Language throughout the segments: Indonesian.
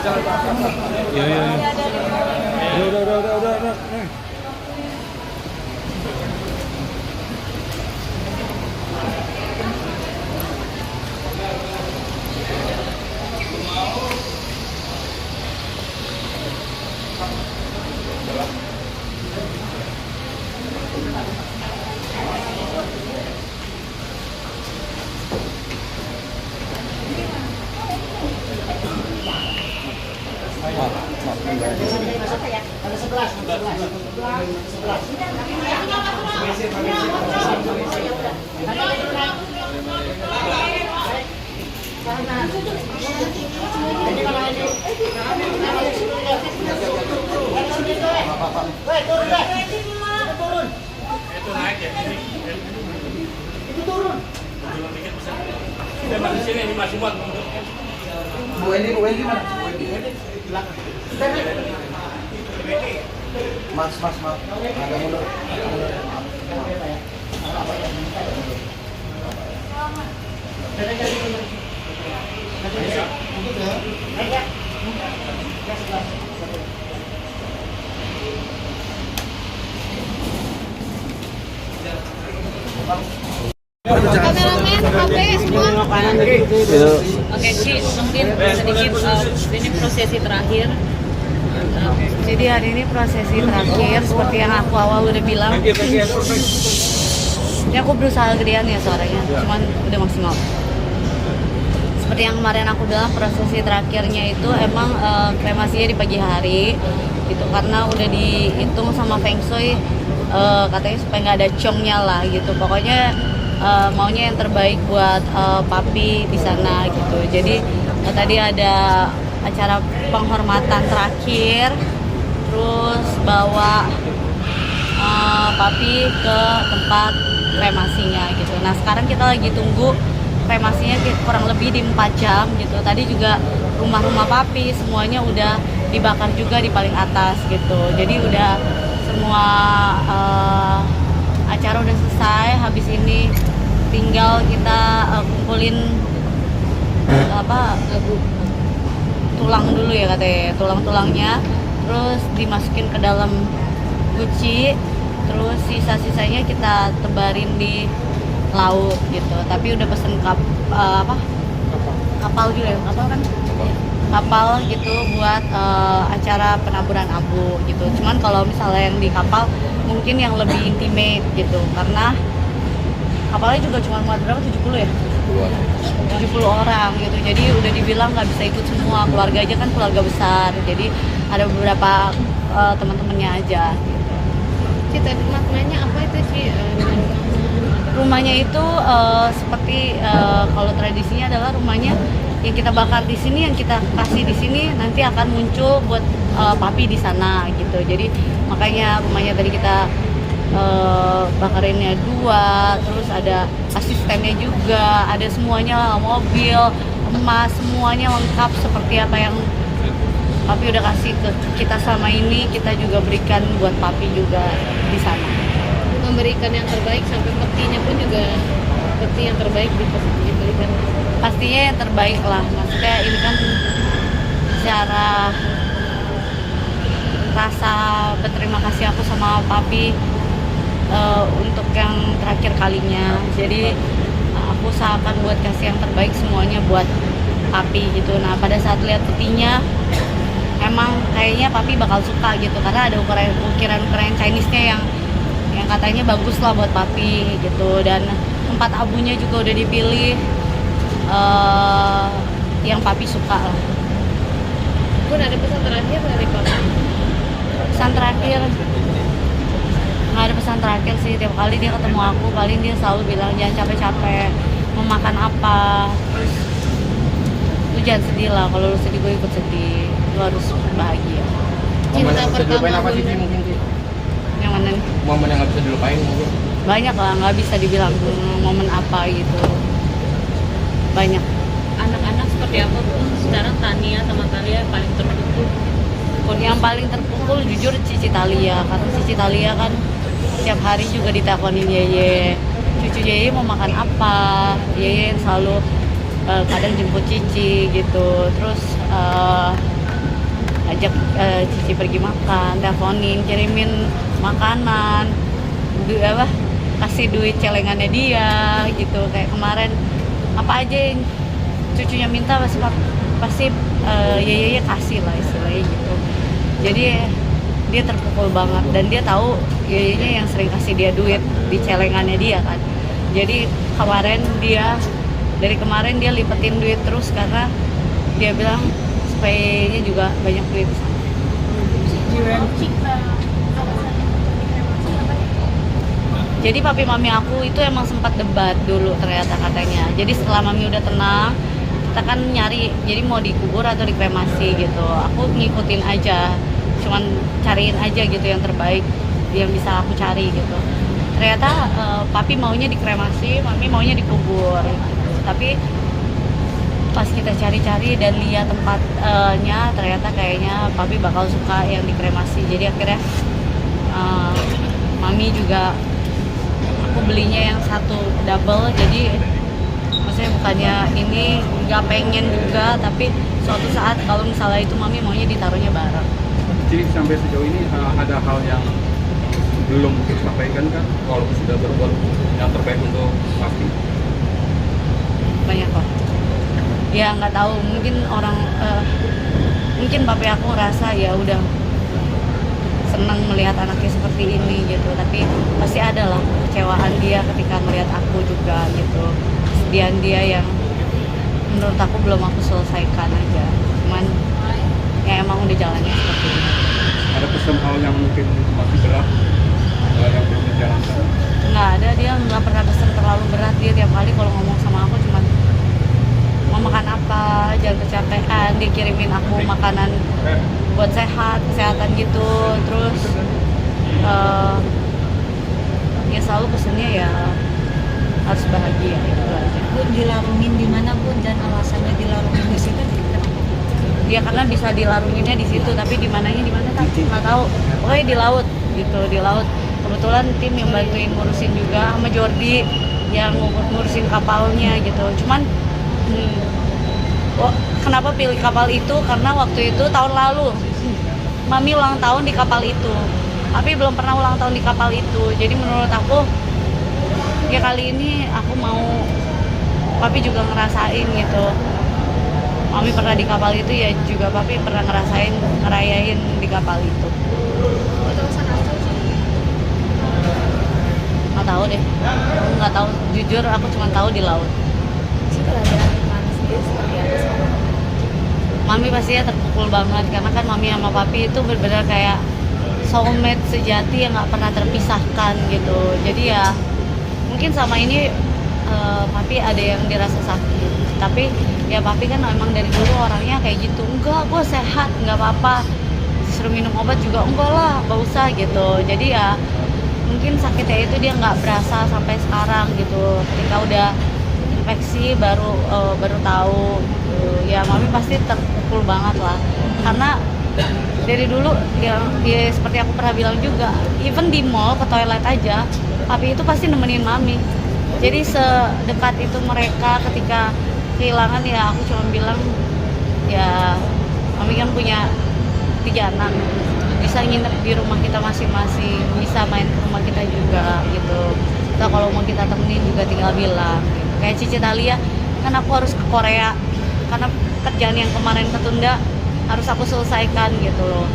Iya, iya, iya. Udah. Itu naik ya, itu turun. Di sini ini masih muat. Bu Wendy mana? Mas. Agak mundur. Kameramen, HP semua. Oke, Ci, mungkin sedikit ini prosesi terakhir. Jadi hari ini prosesi terakhir seperti yang aku awal udah bilang. Ini aku berusaha gedean ya suaranya, cuman udah maksimal. Seperti yang kemarin aku bilang, prosesi terakhirnya itu emang kremasinya di pagi hari gitu, karena udah dihitung sama Feng Shui, katanya supaya nggak ada congnya lah gitu. Pokoknya maunya yang terbaik buat papi di sana gitu. Jadi tadi ada acara penghormatan terakhir, terus bawa papi ke tempat kremasinya gitu. Nah sekarang kita lagi tunggu kremasinya kurang lebih di 4 jam gitu. Tadi juga rumah-rumah papi semuanya udah dibakar juga di paling atas gitu. Jadi udah semua acara udah selesai. Habis ini tinggal kita kumpulin tulang dulu ya katanya, tulang-tulangnya, terus dimasukin ke dalam guci, terus sisa-sisanya kita tebarin di laut gitu. Tapi udah pesen kapal juga ya, kapal kan? Kapal gitu buat acara penaburan abu gitu. Cuman kalau misalnya yang di kapal mungkin yang lebih intimate gitu, karena kapalnya juga cuma muat berapa, 70 ya? 70 orang gitu. Jadi udah dibilang nggak bisa ikut semua, keluarga aja kan keluarga besar. Jadi ada beberapa teman-temannya aja gitu. Cita maknanya apa itu sih? Rumahnya itu seperti kalau tradisinya adalah rumahnya yang kita bakar di sini, yang kita kasih di sini nanti akan muncul buat papi di sana gitu. Jadi makanya rumahnya tadi kita bakarinnya 2, terus ada asistennya juga, ada semuanya, mobil, emas, semuanya lengkap seperti apa yang papi udah kasih ke kita selama ini, kita juga berikan buat papi juga di sana. Memberikan yang terbaik sampai petinya pun juga peti yang terbaik diberikan. Pastinya yang terbaik lah, maksudnya ini kan secara rasa berterima kasih aku sama papi untuk yang terakhir kalinya. Jadi aku usahakan buat kasih yang terbaik semuanya buat papi gitu. Nah pada saat lihat petinya emang kayaknya papi bakal suka gitu, karena ada ukiran-ukiran Chinese-nya yang katanya bagus lah buat papi gitu. Dan tempat abunya juga udah dipilih yang papi suka lah. Pun ada pesan terakhir dari papi? Pesan terakhir nggak ada pesan terakhir sih. Tiap kali dia ketemu aku paling dia selalu bilang jangan capek-capek, mau makan apa, terus lu jangan sedih lah, kalau lu sedih gue ikut sedih, lu harus bahagia. Momen yang bisa dilupain apa sih mungkin sih? Yang mana nih? Momen yang nggak bisa dilupain mungkin? Banyak lah, nggak bisa dibilang momen apa gitu, banyak. Anak-anak seperti apa pun sekarang Tania sama Talia paling terpukul. Yang paling terpukul jujur Cici Talia, karena Cici Talia kan tiap hari juga diteleponin Yeye, cucu Yeye mau makan apa, Yeye yang selalu kadang jemput Cici gitu. Terus ajak Cici pergi makan, teleponin, kirimin makanan, kasih duit celengannya dia gitu. Kayak kemarin apa aja yang cucunya minta pasti ya kasih lah istilahnya gitu. Jadi dia terpukul banget dan dia tahu yayanya yang sering kasih dia duit di celengannya dia kan. Jadi dari kemarin dia lipetin duit terus karena dia bilang supaya yayanya juga banyak duit. Jadi papi mami aku itu emang sempat debat dulu ternyata katanya. Jadi setelah mami udah tenang, kita kan nyari jadi mau dikubur atau dikremasi gitu. Aku ngikutin aja, cuman cariin aja gitu yang terbaik yang bisa aku cari gitu. Ternyata papi maunya dikremasi, mami maunya dikubur. Tapi pas kita cari-cari dan lihat tempatnya, ternyata kayaknya papi bakal suka yang dikremasi. Jadi akhirnya mami juga aku belinya yang satu double, jadi maksudnya bukannya ini nggak pengen juga, tapi suatu saat kalau misalnya itu mami maunya ditaruhnya bareng. Jadi sampai sejauh ini ada hal yang belum disampaikan kan, walaupun sudah berbuat yang terbaik untuk pasti? Banyak kok. Ya nggak tahu, mungkin papi aku ngerasa ya udah senang melihat anaknya seperti ini gitu, tapi pasti ada lah kekecewaan dia ketika melihat aku juga gitu, kesedihan dia yang menurut aku belum aku selesaikan aja, cuman ya emang udah jalannya seperti ini. Ada pesan hal yang mungkin masih berat yang belum dijalankan? Nggak ada, dia nggak pernah pesan terlalu berat. Dia tiap kali kalau ngomong sama aku cuman mau makan apa, jangan kecapean, dia kirimin aku makanan buat kesehatan gitu. Terus ya selalu pesennya ya harus bahagia gitu aja. Bun, dilarungin di mana Bun, dan alasannya dilarungin di situ kenapa? Dia karena bisa dilarunginnya di situ, tapi di mana kan nggak tahu. Pokoknya di laut gitu, di laut. Kebetulan tim yang bantuin ngurusin juga sama Jordi yang ngurusin kapalnya gitu. Cuman kenapa pilih kapal itu? Karena waktu itu tahun lalu mami ulang tahun di kapal itu, tapi belum pernah ulang tahun di kapal itu. Jadi menurut aku ya kali ini aku mau papi juga ngerasain gitu. Mami pernah di kapal itu, ya juga papi pernah ngerayain di kapal itu. Nggak tahu deh, aku nggak tahu, jujur aku cuma tahu di laut. Mami pastinya terpukul banget karena kan mami sama papi itu benar-benar kayak soulmate sejati yang nggak pernah terpisahkan gitu. Jadi ya mungkin sama ini papi ada yang dirasa sakit, tapi ya papi kan emang dari dulu orangnya kayak gitu. Enggak, gue sehat, nggak apa-apa. Disuruh minum obat juga enggak lah, nggak usah gitu. Jadi ya mungkin sakitnya itu dia nggak berasa sampai sekarang gitu. Ketika udah infeksi baru tahu gitu. Ya mami pasti terpukul banget lah, karena dari dulu ya seperti aku pernah bilang juga, even di mall ke toilet aja papi itu pasti nemenin mami. Jadi sedekat itu mereka ketika kehilangan. Ya aku cuma bilang ya mami kan punya 3 anak, bisa nginep di rumah kita masing-masing, bisa main ke rumah kita juga gitu. Kita kalau mau kita temenin juga tinggal bilang gitu. Kayak Cici Thalia kan aku harus ke Korea karena kerjaan yang kemarin ketunda harus aku selesaikan gitu loh.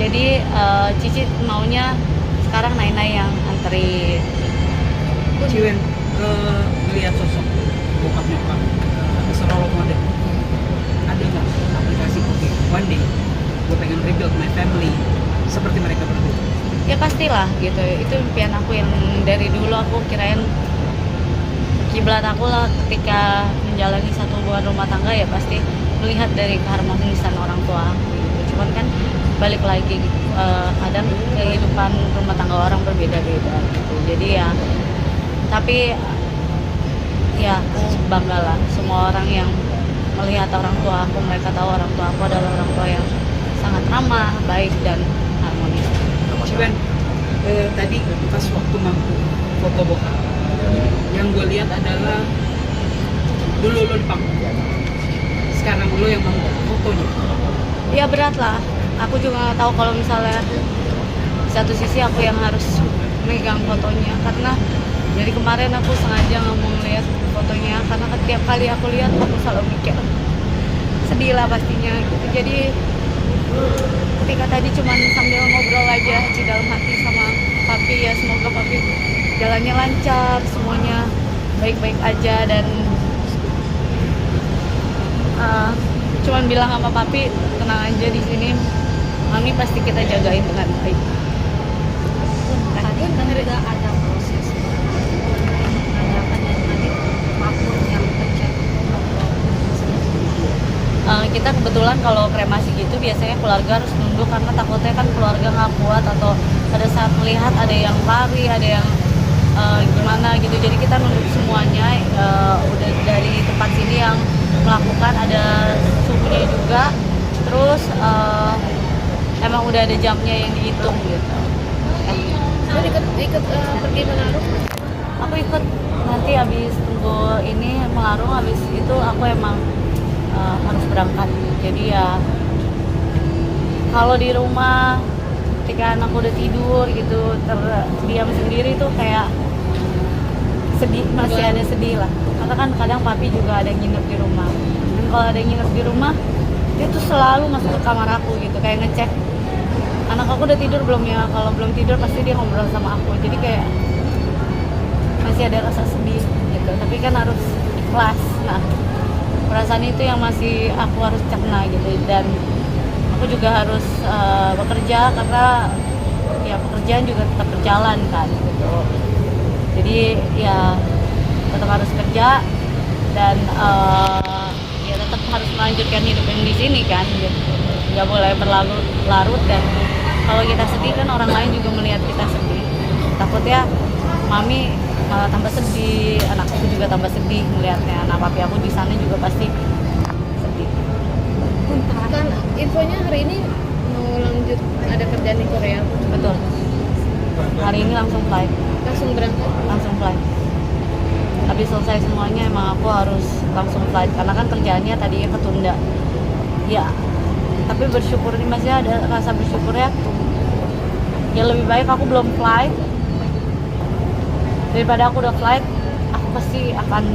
Jadi Cici maunya sekarang Nainai yang anterin. Ciwen melihat sosok bokap nyokap serolong model, ada nggak aplikasi one day gue pengen rebuild my family seperti mereka berdua? Ya pastilah gitu, itu impian aku yang dari dulu aku kirain kiblat aku lah ketika menjalani satu hubungan rumah tangga, ya pasti melihat dari keharmonisan orang tua aku gitu. Cuman kan balik lagi kadang kehidupan rumah tangga orang berbeda-beda gitu. Jadi ya tapi ya aku bangga lah semua orang yang melihat orang tua aku, mereka tahu orang tua aku adalah orang tua yang sangat ramah, baik dan harmonis. Ciwen, tadi pas waktu mampu foto bokap, yang gue lihat adalah dulu lo di panggung, sekarang lo yang mampu fotonya. Ya berat lah. Aku juga nggak tahu kalau misalnya di satu sisi aku yang harus megang fotonya, karena dari kemarin aku sengaja nggak mau ngeliat fotonya karena setiap kali aku lihat aku selalu mikir sedih lah pastinya gitu. Jadi ketika tadi cuman sambil ngobrol aja di dalam hati sama papi, ya semoga papi jalannya lancar, semuanya baik-baik aja, dan cuman bilang sama papi tenang aja, di sini mami pasti kita jagain dengan baik. Tadi kan udah ada proses menanyakan yang tadi apapun yang terjadi. Kita kebetulan kalau kremasi gitu biasanya keluarga harus nunduk karena takutnya kan keluarga nggak kuat atau pada saat melihat ada yang lari, ada yang gimana gitu. Jadi kita nunduk semuanya. Udah dari tempat sini yang melakukan ada suhunya juga, terus emang udah ada jamnya yang dihitung gitu. Lu ikut pergi mengaruh? Aku ikut nanti habis tunggu ini mengarung, habis itu aku emang harus berangkat. Jadi ya kalau di rumah ketika anakku udah tidur gitu terdiam sendiri tuh kayak sedih, masih ada sedih lah, karena kan kadang papi juga ada yang nginep di rumah, dan kalau ada yang nginep di rumah dia tuh selalu masuk ke kamar aku gitu, kayak ngecek anak aku udah tidur belum ya, kalau belum tidur pasti dia ngobrol sama aku. Jadi kayak masih ada rasa sedih gitu, tapi kan harus ikhlas. Nah, perasaan itu yang masih aku harus cerna gitu, dan aku juga harus bekerja karena ya pekerjaan juga tetap berjalan kan gitu. Jadi ya tetap harus kerja dan ya tetap harus melanjutkan hidup yang di sini kan gitu. Nggak boleh berlarut, dan kalau kita sedih kan orang lain juga melihat kita sedih. Takutnya mami malah tambah sedih, anakku juga tambah sedih melihatnya. Nah, papi aku di sana juga pasti sedih. Kan infonya hari ini mau lanjut ada kerjaan di Korea. Betul. Hari ini langsung flight. Langsung berangkat. Langsung flight. Habis selesai semuanya emang aku harus langsung flight karena kan kerjaannya tadinya ketunda. Ya, tapi bersyukur nih, masih ada rasa bersyukurnya. Ya lebih baik aku belum flight daripada aku udah flight. Aku pasti akan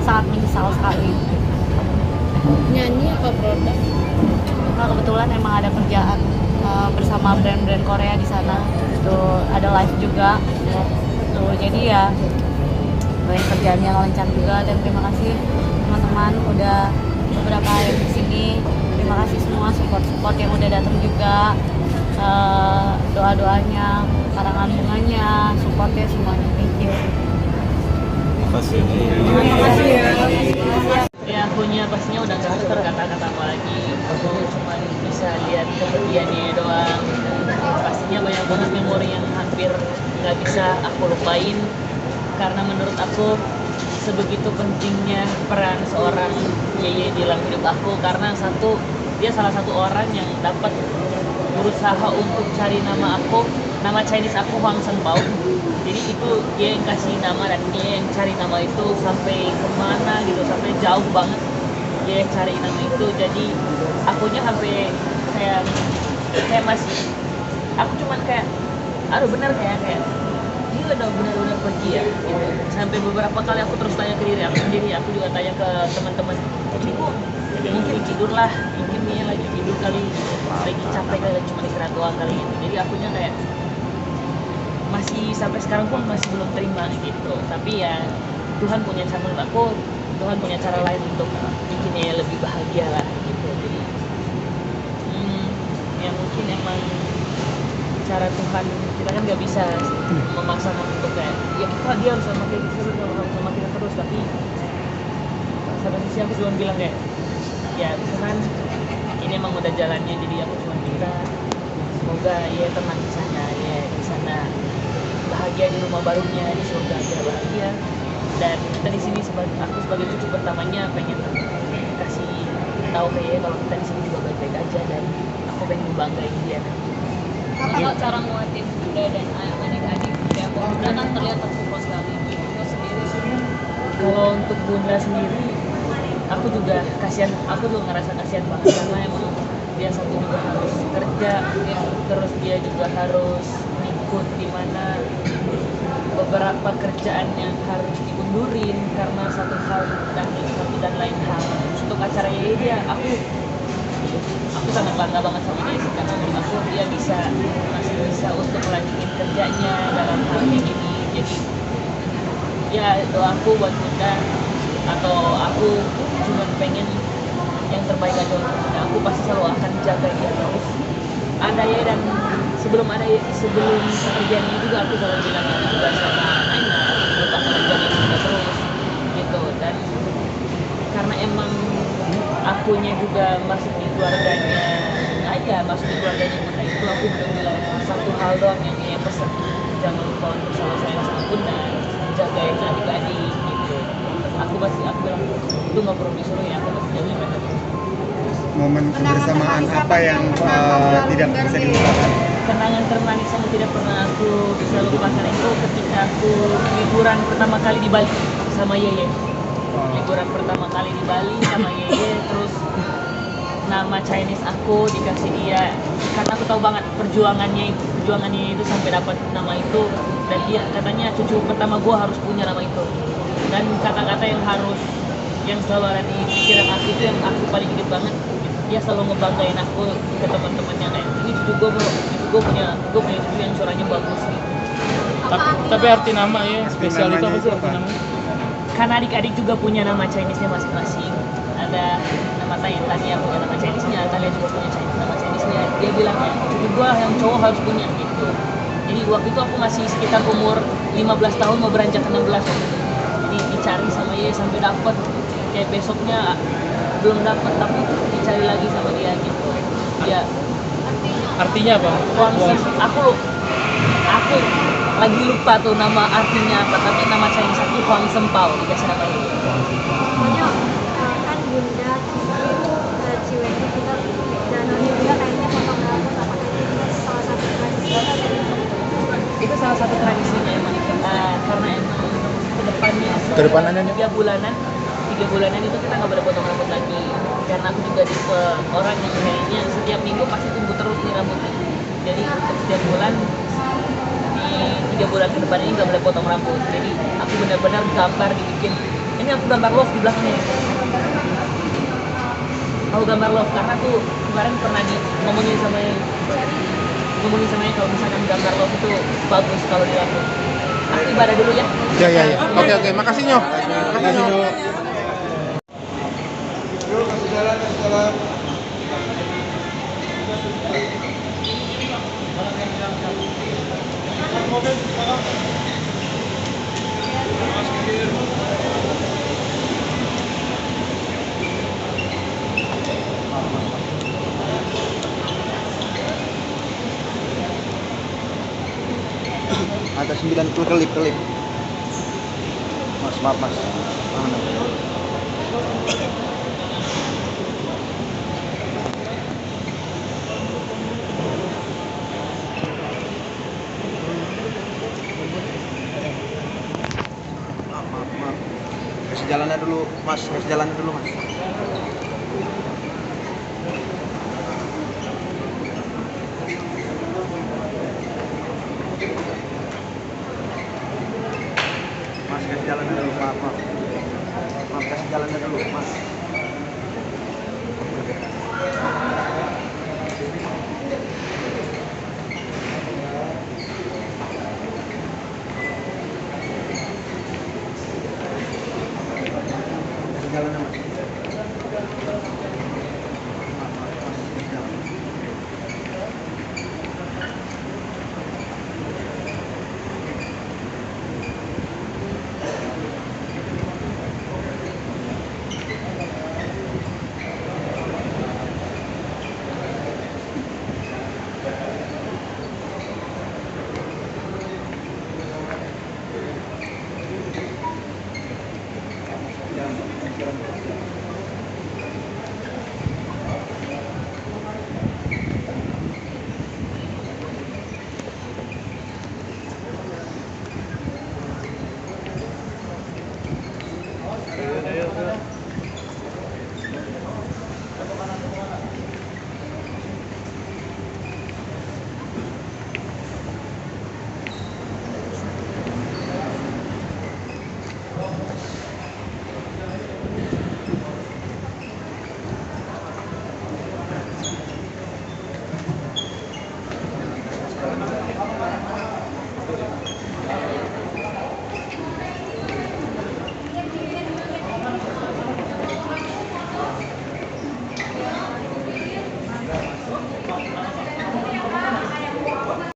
sangat menyesal sekali. Nyanyi apa produk? Nah, kebetulan emang ada kerjaan bersama brand-brand Korea di sana. Tuh ada live juga. Tuh jadi ya banyak kerjaan yang lancar juga, dan terima kasih teman-teman udah beberapa yang di sini. Terima kasih semua support yang udah datang juga, doa-doanya, karangan bunganya, supportnya semuanya. Thank you. Terima kasih. Ya akunya pastinya udah gak berkata-kata apa lagi. Aku cuma bisa lihat kepergiannya doang. Pastinya banyak banget memori yang hampir gak bisa aku lupain, karena menurut aku sebegitu pentingnya peran seorang Yeye di dalam hidup aku. Karena satu, dia salah satu orang yang dapat berusaha untuk cari nama aku, nama Chinese aku Hwang Senbao. Jadi itu dia yang kasih nama, dan dia yang cari nama itu sampai kemana gitu, sampai jauh banget dia yang cari nama itu. Jadi akunya sampai kayak masih, aku cuman kayak aduh bener kayak dia udah benar-benar pergi ya gitu. Sampai beberapa kali aku terus tanya ke diri aku sendiri, aku juga tanya ke teman-teman, ini kok mungkin tidur lah, mungkin dia lagi tidur kali, lagi capek kali, cuma istirahat doang kali gitu. Jadi akunya kayak masih sampai sekarang pun masih belum terima gitu. Tapi ya Tuhan punya cara, menurut aku Tuhan punya cara lain untuk bikinnya lebih bahagia lah gitu. Jadi ya mungkin emang cara Tuhan, kita kan nggak bisa memaksakan untuk kayak ya dia harus sama kita terus, sama kita terus. Tapi satu sisi aku cuma bilang kayak ya Tuhan, ini emang udah jalannya. Jadi aku cuma minta semoga ya tenang di sana, ya di sana bahagia, di rumah barunya di surga dia bahagia. Dan kita di sini aku sebagai cucu pertamanya pengen kasih tahu kayak kalau kita di sini juga baik-baik aja, dan aku pengen membanggain dia. Kalau cara nguatin bunda dan adik-adik yang bunda kan terlihat terpukul sekali. Bunda sendiri sih. Kalau untuk bunda sendiri, aku juga kasihan, aku juga ngerasa kasihan banget karena emang dia satu juga harus kerja, terus dia juga harus ikut di mana beberapa kerjaan yang harus diundurin karena satu dan lain hal. Untuk acara ini dia aku sangat bangga banget sama dia sih, karena menurut aku dia masih bisa untuk melanjutkan kerjanya dalam hal kayak gini. Jadi ya doaku buat Bunda, atau aku cuma pengen yang terbaik aja untuk Bunda. Aku pasti selalu akan jaga dia terus. Ada ya, dan sebelum pekerjaan ini juga aku selalu bilang itu juga sama Aina, buat aku jaga Bunda terus gitu. Dan karena emang akunya juga masuk di keluarganya masuk di keluarganya Bunda, itu aku bilang satu hal doang yang dia pesan, jangan lupa untuk selalu sayang sama Bunda, jagain adik-adik gitu. Aku bilang itu nggak perlu disuruh ya, aku pasti jagain mereka. Momen kebersamaan apa yang tidak bisa dilupakan? Kenangan termanis yang tidak pernah aku bisa lupakan itu ketika aku liburan pertama kali di Bali sama Yeye. Liburan pertama kali di Bali sama Yeye, terus nama Chinese aku dikasih dia, karena aku tahu banget perjuangannya itu sampai dapat nama itu, dan dia katanya cucu pertama gua harus punya nama itu. Dan kata-kata yang selalu ada di pikiran aku itu yang aku paling inget banget. Dia selalu ngebanggain aku ke teman-teman yang kayak ini cucu gua bro, gue punya cucu yang suaranya bagus gitu. Tapi arti nama ya spesial itu apa sih arti nama? Karena adik-adik juga punya nama Chinese-nya masing-masing. Ada nama Tania punya nama Chinese-nya, Talia juga punya nama Chinese-nya. Dia bilang cucu gua yang cowok harus punya gitu. Jadi waktu itu aku masih sekitar umur 15 tahun mau beranjak 16. Jadi dicari sama dia sampai dapet. Kayak besoknya belum dapet, tapi dicari lagi sama dia gitu. Dia Artinya apa? Aku lagi lupa tuh nama artinya apa, tapi nama Chinese aku Huang Sempao, dikasih nama itu. Pokoknya kan Bunda Ciwen itu kita danaunya juga kayaknya potong rambut apa kayak gitu, salah satu tradisi. Itu salah satu tradisinya emang, karena emang kedepannya 3 bulanan itu kita nggak boleh potong rambut lagi, karena aku juga tipe orang yang kayaknya setiap minggu pasti tumbuh terus nih rambutnya. Jadi untuk setiap bulan di 3 bulan ke depan ini nggak boleh potong rambut. Jadi aku benar-benar gambar dibikin. Ini aku gambar love di belakangnya. Aku gambar love karena aku kemarin pernah ngomongin sama kalau misalkan gambar love itu bagus kalau dilakukan. Aku ibadah dulu ya. Ya. Oke. Makasih Nyo. Ada 90 kelip. Mas, maaf mas. Maaf. Kasih jalannya dulu mas.